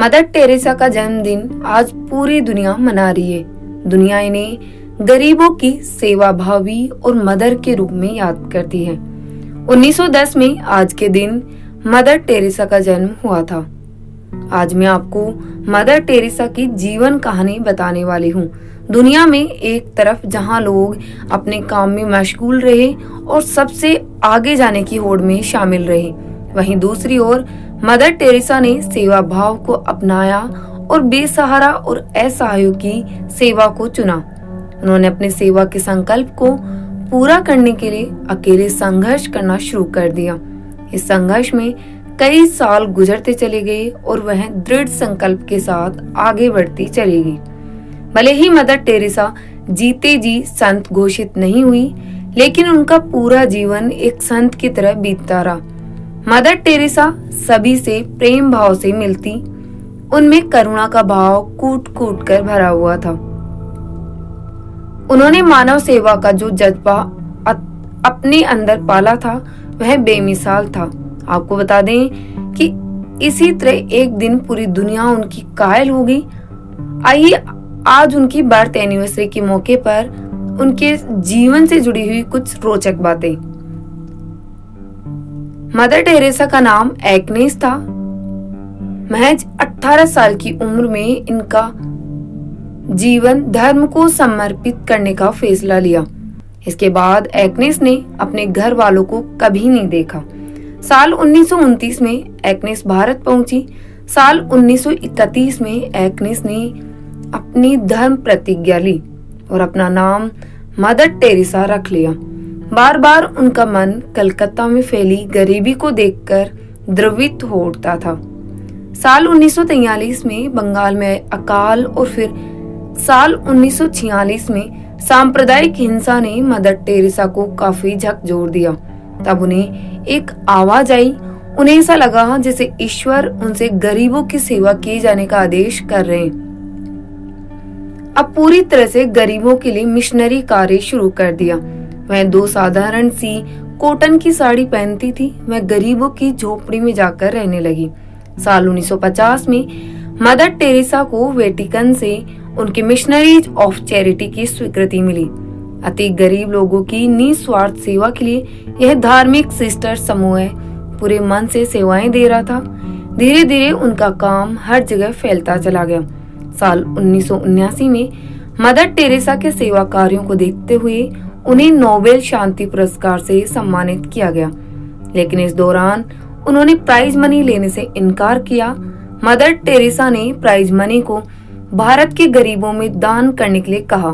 Mother Teresa का जन्मदिन आज पूरी दुनिया मना रही है। दुनिया इन्हें गरीबों की सेवा भावी और मदर के रूप में याद करती है। 1910 में आज के दिन मदर टेरेसा का जन्म हुआ था। आज मैं आपको मदर टेरेसा की जीवन कहानी बताने वाली हूँ। दुनिया में एक तरफ जहाँ लोग अपने काम में मशगूल रहे और सबसे आगे जाने की होड़ में शामिल रहे, वहीं दूसरी ओर मदर टेरेसा ने सेवा भाव को अपनाया और बेसहारा और असहायों की सेवा को चुना। उन्होंने अपने सेवा के संकल्प को पूरा करने के लिए अकेले संघर्ष करना शुरू कर दिया। इस संघर्ष में कई साल गुजरते चले गए और वह दृढ़ संकल्प के साथ आगे बढ़ती चली गई। भले ही मदर टेरेसा जीते जी संत घोषित नहीं हुई, लेकिन उनका पूरा जीवन एक संत की तरह बीतता रहा। मदर टेरेसा सभी से प्रेम भाव से मिलती, उनमें करुणा का भाव कूट कूट कर भरा हुआ था। उन्होंने मानव सेवा का जो जज्बा अपने अंदर पाला था वह बेमिसाल था। आपको बता दें कि इसी तरह एक दिन पूरी दुनिया उनकी कायल हो गई। आइए आज उनकी बर्थ एनिवर्सरी के मौके पर उनके जीवन से जुड़ी हुई कुछ रोचक बातें। मदर टेरेसा का नाम एग्नेस था। महज 18 साल की उम्र में इनका जीवन धर्म को समर्पित करने का फैसला लिया। इसके बाद एग्नेस ने अपने घर वालों को कभी नहीं देखा। साल 1929 में एग्नेस भारत पहुंची। साल 1931 में एग्नेस ने अपनी धर्म प्रतिज्ञा ली और अपना नाम मदर टेरेसा रख लिया। बार बार उनका मन कलकत्ता में फैली गरीबी को देखकर द्रवित हो उठता था। साल 1943 में बंगाल में अकाल और फिर साल 1946 में सांप्रदायिक हिंसा ने मदर टेरेसा को काफी झकझोर दिया। तब उन्हें एक आवाज आई। उन्हें ऐसा लगा जैसे ईश्वर उनसे गरीबों की सेवा किए जाने का आदेश कर रहे हैं। अब पूरी तरह से गरीबों के लिए मिशनरी कार्य शुरू कर दिया। वह 2 साधारण सी कॉटन की साड़ी पहनती थी। वह गरीबों की झोपड़ी में जाकर रहने लगी। साल 1950 में मदर टेरेसा को वेटिकन से उनके मिशनरीज ऑफ चैरिटी की स्वीकृति मिली। अति गरीब लोगों की निस्वार्थ सेवा के लिए यह धार्मिक सिस्टर समूह पूरे मन से सेवाएं दे रहा था। धीरे धीरे उनका काम हर जगह फैलता चला गया। साल 1979 में मदर टेरेसा के सेवा कार्यों को देखते हुए उन्हें नोबेल शांति पुरस्कार से सम्मानित किया गया, लेकिन इस दौरान उन्होंने प्राइज मनी लेने से इनकार किया। मदर टेरेसा ने प्राइज मनी को भारत के गरीबों में दान करने के लिए कहा।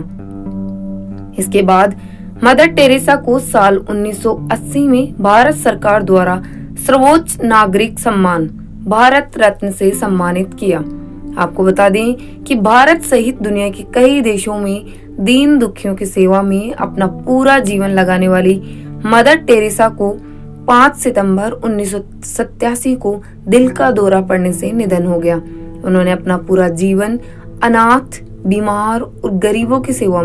इसके बाद मदर टेरेसा को साल 1980 में भारत सरकार द्वारा सर्वोच्च नागरिक सम्मान भारत रत्न से सम्मानित किया। आपको बता दें कि भारत सहित दुनिया के कई देशों में दीन दुखियों की सेवा में अपना पूरा जीवन लगाने वाली मदर टेरेसा को 5 सितंबर 1987 को दिल का दौरा पड़ने से निधन हो गया। उन्होंने अपना पूरा जीवन अनाथ, बीमार और गरीबों की सेवा